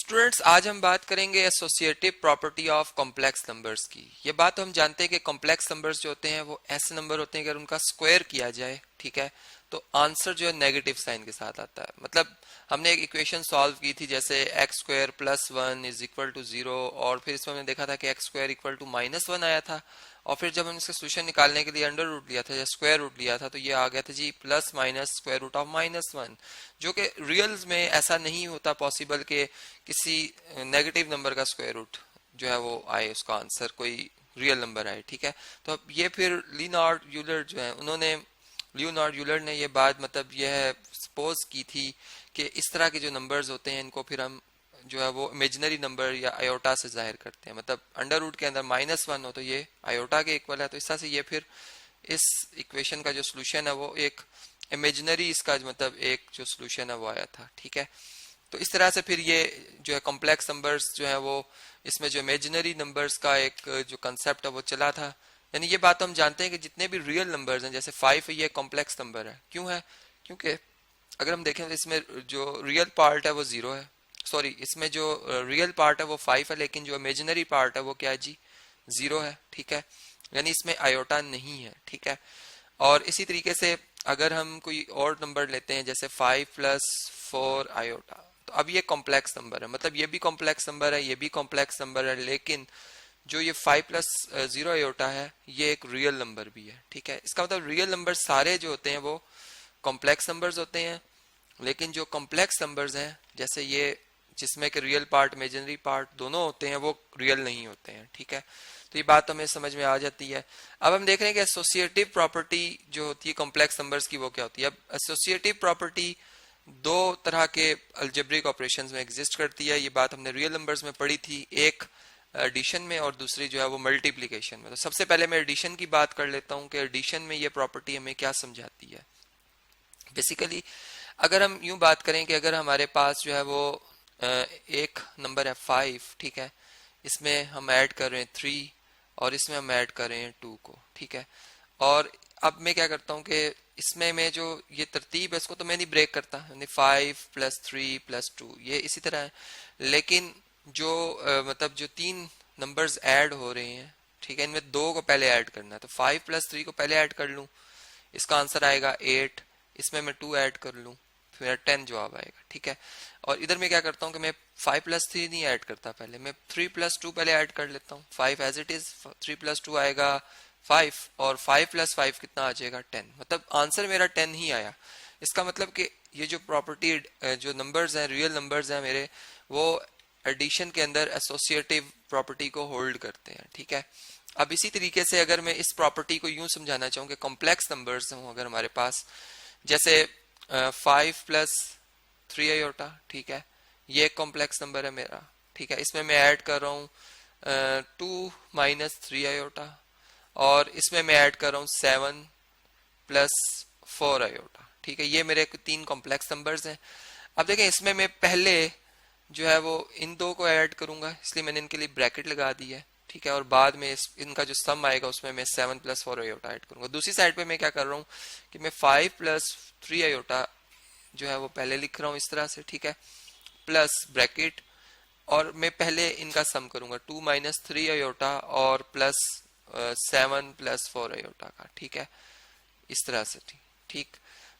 Students, आज हम बात करेंगे associative property of complex numbers की। ये बात तो हम जानते हैं कि कॉम्प्लेक्स नंबर्स जो होते हैं वो ऐसे नंबर होते हैं कि अगर उनका स्क्वायर किया जाए, ठीक है, तो आंसर जो है नेगेटिव साइन के साथ आता है। मतलब हमने एक इक्वेशन सॉल्व की थी, जैसे x square plus one is equal to zero, और फिर इसमें हमने देखा था कि x square equal to minus one आया था, और फिर जब हम इसका सोल्यूशन निकालने के लिए अंडर रूट लिया था या स्क्वायर रूट लिया था तो ये आ गया था जी plus minus square root of minus one, जो कि रियल्स में ऐसा नहीं होता पॉसिबल कि किसी नेगेटिव नंबर का स्क्वायर रूट जो है वो आए, उसका आंसर कोई रियल नंबर आए, ठीक है। तो अब ये फिर लियोनार्ड यूलर जो है उन्होंने लियोनार्ड यूलर ने ये बात मतलब यह सपोज की थी कि इस तरह के जो नंबर्स होते हैं इनको फिर हम जो है वो इमेजिनरी नंबर या आयोटा से जाहिर करते हैं। मतलब अंडर रूट के अंदर माइनस वन हो तो ये आयोटा के इक्वल है, तो इस तरह से ये फिर इस इक्वेशन का जो सोल्यूशन है वो एक इमेजिनरी, इसका मतलब एक जो सोल्यूशन है वो आया था, ठीक है। तो इस तरह से फिर ये जो है कॉम्प्लेक्स नंबर्स जो है वो इसमें जो इमेजिनरी नंबर्स का एक जो कंसेप्ट है वो चला था। यानी ये बात हम जानते हैं कि जितने भी रियल नंबर्स हैं, जैसे 5 ये कॉम्प्लेक्स नंबर है। क्यों है? क्योंकि अगर हम देखें तो इसमें जो रियल पार्ट है वो जीरो है, सॉरी इसमें जो रियल पार्ट है वो 5 है, लेकिन जो इमेजिनरी पार्ट है वो क्या है जी, जीरो है, ठीक है। यानी इसमें आयोटा नहीं है, ठीक है। और इसी तरीके से अगर हम कोई और नंबर लेते हैं जैसे 5 प्लस 4 आयोटा, तो अब ये कॉम्प्लेक्स नंबर है, मतलब ये भी कॉम्प्लेक्स नंबर है, ये भी कॉम्प्लेक्स नंबर है, लेकिन जो ये 5 प्लस 0 आयोटा है ये एक रियल नंबर भी है, ठीक है। इसका मतलब रियल नंबर सारे जो होते हैं वो कॉम्प्लेक्स नंबर्स होते हैं, लेकिन जो कॉम्प्लेक्स नंबर्स हैं जैसे ये जिसमें कि रियल पार्ट इमेजिनरी पार्ट दोनों होते हैं वो रियल नहीं होते हैं, ठीक है। तो ये बात हमें समझ में आ जाती है। अब हम देख रहे हैं कि एसोसिएटिव प्रॉपर्टी जो होती है कॉम्प्लेक्स नंबर्स की वो क्या होती है। अब एसोसिएटिव प्रॉपर्टी दो तरह के अलजेब्रिक ऑपरेशंस में एग्जिस्ट करती है। ये बात हमने रियल नंबर्स में पढ़ी थी, एक एडिशन में और दूसरी जो है वो मल्टीप्लीकेशन में। तो सबसे पहले मैं एडिशन की बात कर लेता हूँ कि एडिशन में ये प्रॉपर्टी हमें क्या समझाती है। बेसिकली अगर हम यूं बात करें कि अगर हमारे पास जो है वो एक नंबर है 5, ठीक है, इसमें हम ऐड कर रहे हैं 3 और इसमें हम ऐड कर रहे हैं 2 को, ठीक है। और अब मैं क्या करता हूं कि इसमें मैं जो ये तरतीब है इसको तो मैं नहीं ब्रेक करता, यानी 5 प्लस 3 प्लस 2 ये इसी तरह है, लेकिन जो मतलब जो तीन नंबर्स ऐड हो रहे हैं, ठीक है, इनमें दो को पहले ऐड करना है, तो 5 प्लस 3 को पहले ऐड कर लूं, इसका आंसर आएगा 8, इसमें मैं 2 ऐड कर लूं तो मेरा 10 जवाब आएगा, ठीक है। और इधर मैं क्या करता हूँ कि मैं 5 प्लस 3 नहीं ऐड करता, पहले मैं 3 प्लस 2 पहले ऐड कर लेता हूँ। 5 एज इट इज, 3 प्लस 2 आएगा 5 और 5 प्लस 5 कितना आ जाएगा 10, मतलब आंसर मेरा 10 ही आया। इसका मतलब कि ये जो प्रॉपर्टी जो नंबर्स हैं रियल नंबर्स हैं मेरे, वो एडिशन के अंदर एसोसिएटिव प्रॉपर्टी को होल्ड करते हैं, ठीक है। अब इसी तरीके से अगर मैं इस प्रॉपर्टी को यूं समझाना चाहूँ कि कॉम्प्लेक्स नंबर्स हों अगर हमारे पास, जैसे 5 प्लस 3 आयोटा, ठीक है, ये एक कॉम्प्लेक्स नंबर है मेरा, ठीक है। इसमें मैं ऐड कर रहा हूँ 2 माइनस 3 आयोटा, और इसमें मैं ऐड कर रहा हूँ 7 प्लस 4 आयोटा, ठीक है। ये मेरे तीन कॉम्प्लेक्स नंबर्स हैं। अब देखें इसमें मैं पहले जो है वो इन दो को ऐड करूंगा, इसलिए मैंने इनके लिए ब्रैकेट लगा दी है, ठीक है। और बाद में इनका जो सम आएगा उसमें मैं 7 प्लस 4 आयोटा ऐड करूंगा। दूसरी साइड पे मैं क्या कर रहा हूँ कि मैं 5 प्लस 3 आयोटा जो है वो पहले लिख रहा हूँ इस तरह से, ठीक है, प्लस ब्रैकेट, और मैं पहले इनका सम करूंगा 2 माइनस 3 आयोटा और प्लस 7 प्लस 4 आयोटा का, ठीक है, इस तरह से, ठीक।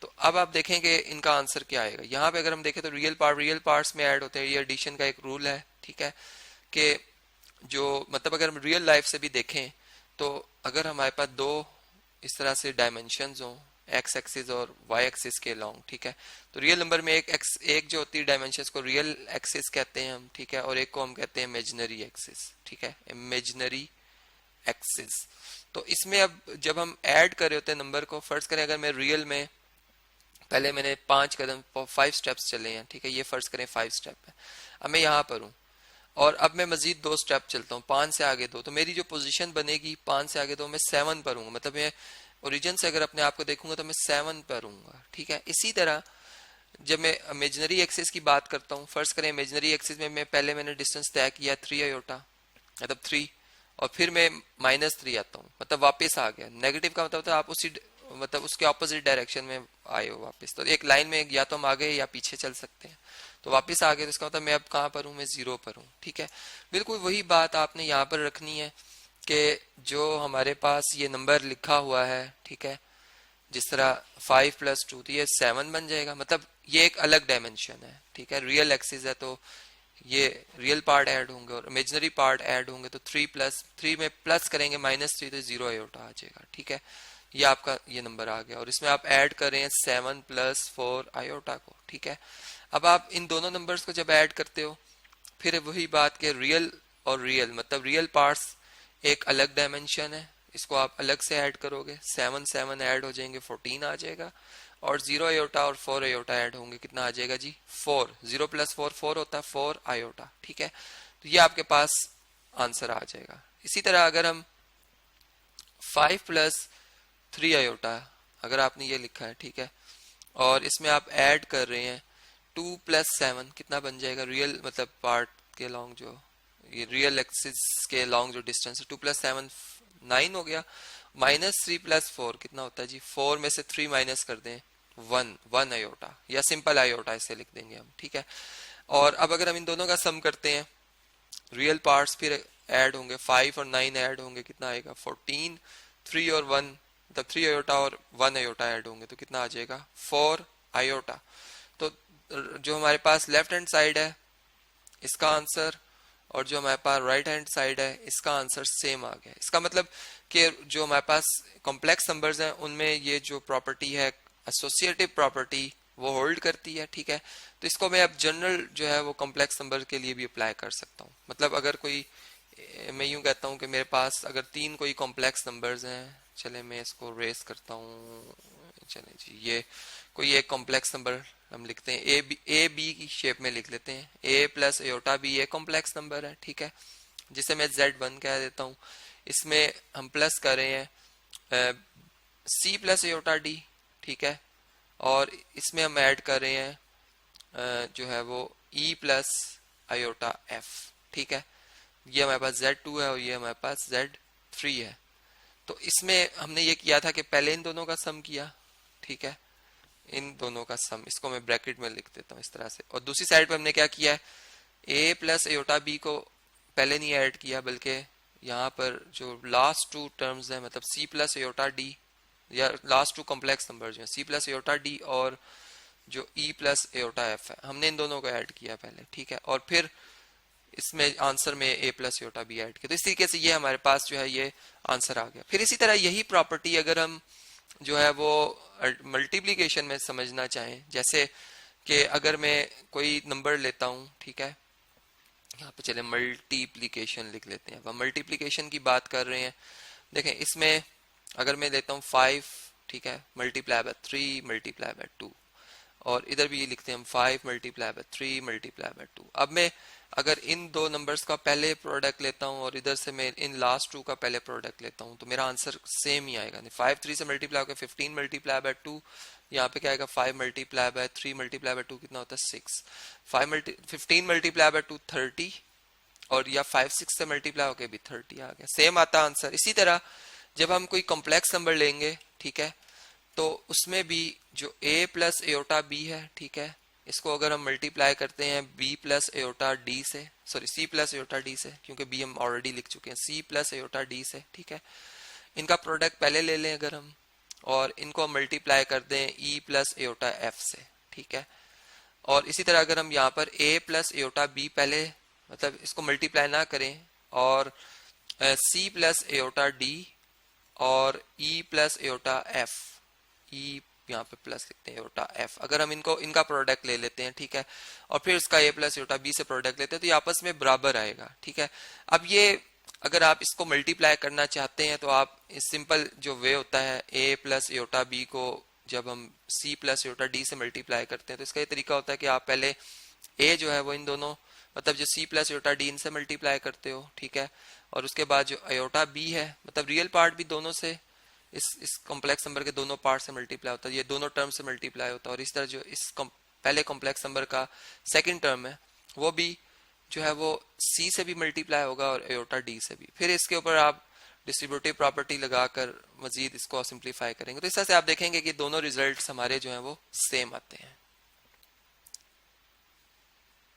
तो अब आप देखेंगे इनका आंसर क्या आएगा। यहाँ पे अगर हम देखें तो रियल पार्ट्स में ऐड होते हैं, ये एडिशन का एक रूल है, ठीक है, कि जो मतलब अगर हम रियल लाइफ से भी देखें तो अगर हमारे पास दो इस तरह से डायमेंशंस हों, एक्स एक्सिस और वाई एक्सिस के लॉन्ग, ठीक है, तो रियल नंबर में एक जो होती है डायमेंशंस को रियल एक्सिस कहते हैं हम, ठीक है, और एक को हम कहते हैं इमेजिनरी एक्सिस, ठीक है, इमेजिनरी एक्सिस। तो इसमें अब जब हम ऐड कर रहे होते हैं नंबर को, फर्ज करें अगर मैं रियल में पहले मैंने 5 कदम 5 स्टेप्स चले हैं, ठीक है, ये फर्ज करें 5 स्टेप है, अब मैं यहाँ पर हूँ और अब मैं मजीद 2 स्टेप चलता हूँ, 5 से आगे 2, तो मेरी जो पोजीशन बनेगी 5 से आगे 2 मैं 7 पर हूँ, मतलब मैं ओरिजिन से अगर अपने आप को देखूंगा तो मैं 7 पर हूँ, ठीक है। इसी तरह जब मैं इमेजिनरी एक्सिस की बात करता हूँ, फर्ज करें इमेजिनरी एक्सिस में मैं पहले मैंने डिस्टेंस तय किया 3 आयोटा, मतलब 3, और फिर मैं -3 आता हूँ, मतलब वापस आ गया। नेगेटिव का मतलब आप उसी मतलब उसके ऑपोजिट डायरेक्शन में आए हो वापस, तो एक लाइन में या तो हम आगे या पीछे चल सकते हैं। तो वापस आ गए तो इसका मतलब मैं अब कहाँ पर हूँ, मैं जीरो पर हूँ। ठीक है, बिल्कुल वही बात आपने यहाँ पर रखनी है कि जो हमारे पास ये नंबर लिखा हुआ है, ठीक है, जिस तरह 5+2 तो ये 7 बन जाएगा, मतलब ये एक अलग डायमेंशन है। ठीक है, रियल एक्सिस है तो ये रियल पार्ट ऐड होंगे और इमेजिनरी पार्ट ऐड होंगे, तो 3+3 में प्लस करेंगे -3 तो 0 आयोटा आ जाएगा। ठीक है, ये आपका ये नंबर आ गया और इसमें आप ऐड कर रहे हैं 7+4 आयोटा को। ठीक है, अब आप इन दोनों नंबर्स को जब ऐड करते हो फिर वही बात के रियल और रियल, मतलब रियल पार्ट्स एक अलग डायमेंशन है, इसको आप अलग से ऐड करोगे, 7 ऐड हो जाएंगे 14 आ जाएगा, और 0 आयोटा और 4 आयोटा ऐड होंगे, कितना आ जाएगा जी 4। 0+4 4 होता है, 4 आयोटा। ठीक है, तो ये आपके पास आंसर आ जाएगा। इसी तरह अगर हम 5+3 आयोटा, अगर आपने ये लिखा है, ठीक है, और इसमें आप ऐड कर रहे हैं 2+7, कितना बन जाएगा रियल मतलब पार्ट के लॉन्ग, जो ये रियल एक्सिस के लॉन्ग जो डिस्टेंस है, 2+7 9 हो गया, -3+4 कितना होता है जी 4 में से 3 माइनस कर दें 1 आयोटा, या सिंपल आयोटा इसे लिख देंगे हम। ठीक है, और अब अगर हम इन दोनों का सम करते हैं, रियल पार्ट्स फिर ऐड होंगे, 5 और 9 ऐड होंगे, कितना आएगा 14, 3 और 1 मतलब 3 आयोटा और 1 आयोटा ऐड होंगे तो कितना आ जाएगा 4 आयोटा। तो जो हमारे पास लेफ्ट हैंड साइड है इसका आंसर और जो हमारे पास राइट हैंड साइड है इसका आंसर सेम आ गया। इसका मतलब कि जो हमारे पास कॉम्प्लेक्स नंबर्स हैं उनमें ये जो प्रॉपर्टी है एसोसिएटिव प्रॉपर्टी वो होल्ड करती है। ठीक है, तो इसको मैं अब जनरल जो है वो कॉम्प्लेक्स नंबर के लिए भी अप्लाई कर सकता हूँ। मतलब अगर कोई, मैं यूं कहता हूँ कि मेरे पास अगर 3 कोई कॉम्प्लेक्स नंबर्स हैं, चले मैं इसको रेस करता हूँ, चले जी ये कोई एक कॉम्प्लेक्स नंबर हम लिखते हैं ए बी की शेप में लिख लेते हैं, a+ iota b a complex number है। ठीक है, जिसे मैं Z1 कह देता हूँ। इसमें हम प्लस कर रहे हैं C+ आयोटा डी। ठीक है, और इसमें हम ऐड कर रहे हैं जो है वो E+ आयोटा F। ठीक है, ये हमारे पास Z2 है और ये हमारे पास Z3 है। तो इसमें हमने ये किया था कि पहले इन दोनों का सम किया। ठीक है, इन दोनों का सम, इसको मैं ब्रैकेट में लिख देता हूँ इस तरह से, और दूसरी साइड पर हमने क्या किया है, A+ आयोटा बी को पहले नहीं ऐड किया, बल्कि यहाँ पर जो लास्ट 2 टर्म्स हैं, मतलब C+ आयोटा डी, या लास्ट 2 कॉम्प्लेक्स नंबर जो है C+ आयोटा डी और जो E+ आयोटा एफ है, हमने इन दोनों को ऐड किया पहले। ठीक है, और फिर इसमें आंसर में A+ आयोटा बी ऐड किया, तो इस तरीके से ये हमारे पास जो है ये आंसर आ गया। फिर इसी तरह यही प्रॉपर्टी अगर हम जो है वो मल्टीप्लिकेशन में समझना चाहें, जैसे कि अगर मैं कोई नंबर लेता हूं, ठीक है, यहाँ पे चले मल्टीप्लिकेशन लिख लेते हैं, अब मल्टीप्लिकेशन की बात कर रहे हैं। देखें इसमें अगर मैं लेता हूँ 5, ठीक है, मल्टीप्लाई बाय 3 मल्टीप्लाई बाय 2, और इधर भी ये लिखते हैं हम 5 मल्टीप्लाई बाय 3 मल्टीप्लाई बाय 2। अब मैं अगर इन दो नंबर्स का पहले प्रोडक्ट लेता हूँ और इधर से मैं इन लास्ट 2 का पहले प्रोडक्ट लेता हूँ तो मेरा आंसर सेम ही आएगा। 5 3 से मल्टीप्लाई होकर 15 मल्टीप्लाई बाय 2, यहाँ पे क्या आएगा 5 मल्टीप्लाई बाय 3 मल्टीप्लाई बाय 2 कितना होता है 6, 15 मल्टीप्लाई बाय 2 30, और या 5 6 से मल्टीप्लाई होकर भी 30 आ गया, सेम आता आंसर। इसी तरह जब हम कोई कॉम्प्लेक्स नंबर लेंगे, ठीक है, तो उसमें भी जो A+ आयोटा बी है, ठीक है, इसको अगर हम मल्टीप्लाई करते हैं B+ आयोटा डी से, सॉरी C+ आयोटा डी से, क्योंकि B हम ऑलरेडी लिख चुके हैं, C+ आयोटा डी से, ठीक है, इनका प्रोडक्ट पहले ले लें अगर हम, और इनको हम मल्टीप्लाई कर दें E+ आयोटा एफ से। ठीक है, और इसी तरह अगर हम यहाँ पर A+ आयोटा बी पहले, मतलब इसको मल्टीप्लाई ना करें, और C+ आयोटा डी और E+ आयोटा एफ, ई यहाँ पे प्लस लिखते हैं आयोटा एफ, अगर हम इनका प्रोडक्ट ले लेते हैं, ठीक है, और फिर उसका A+ आयोटा बी से प्रोडक्ट लेते हैं तो ये आपस में बराबर आएगा। ठीक है, अब ये अगर आप इसको मल्टीप्लाई करना चाहते हैं तो आप इस सिंपल जो वे होता है A+ आयोटा बी को जब हम C+ आयोटा डी से मल्टीप्लाई करते हैं तो इसका ये तरीका होता है कि आप पहले A जो है वो इन दोनों, मतलब जो C+ आयोटा डी इनसे मल्टीप्लाई करते हो, ठीक है, और उसके बाद जो आयोटा बी है, मतलब रियल पार्ट भी दोनों से, इस कॉम्प्लेक्स नंबर के दोनों पार्ट से मल्टीप्लाई होता है, ये दोनों टर्म से मल्टीप्लाई होता है, और इस तरह जो इस पहले कॉम्प्लेक्स नंबर का सेकंड टर्म है वो भी जो है वो C से भी मल्टीप्लाई होगा और आयोटा डी से भी। फिर इसके ऊपर आप डिस्ट्रीब्यूटिव प्रॉपर्टी लगाकर मजीद इसको सिंप्लीफाई करेंगे तो इस तरह से आप देखेंगे कि दोनों रिजल्ट्स हमारे जो हैं वो सेम आते हैं।